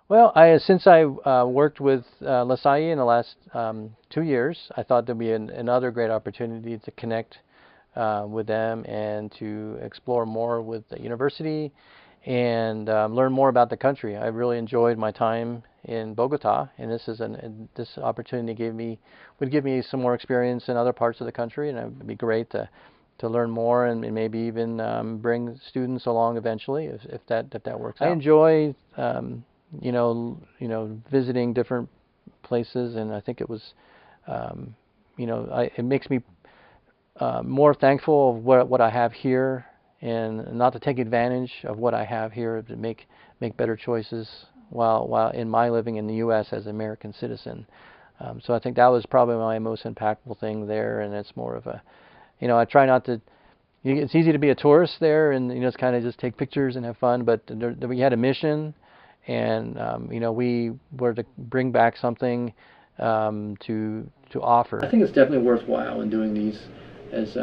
Well, since I worked with LaSalle in the last 2 years, I thought there'd be another great opportunity to connect with them and to explore more with the university and learn more about the country. I really enjoyed my time in Bogota, and this opportunity would give me some more experience in other parts of the country, and it would be great to learn more and maybe even bring students along eventually if that works out. I enjoy visiting different places, and I think it was it makes me more thankful of what I have here, and not to take advantage of what I have here to make better choices while in my living in the U.S. as an American citizen. So I think that was probably my most impactful thing there, and it's more of a, I try not to. It's easy to be a tourist there, and it's kind of just take pictures and have fun. But we had a mission, and we were to bring back something to offer. I think it's definitely worthwhile in doing these as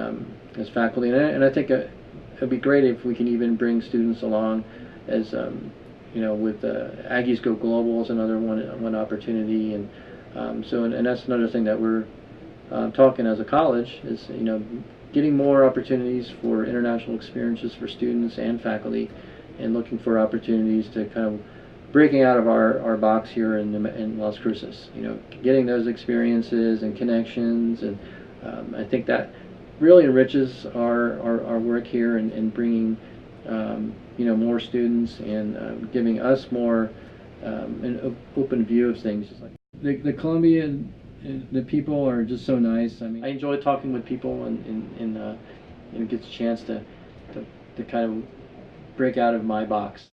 faculty, and I think it'd be great if we can even bring students along as with Aggies Go Global is another one opportunity, and and that's another thing that we're talking as a college is getting more opportunities for international experiences for students and faculty, and looking for opportunities to kind of breaking out of our box here in Las Cruces. Getting those experiences and connections, and I think that really enriches our work here, and bringing more students, and giving us more an open view of things. Just like the Colombian, the people are just so nice. I mean, I enjoy talking with people, and get a chance to kind of break out of my box.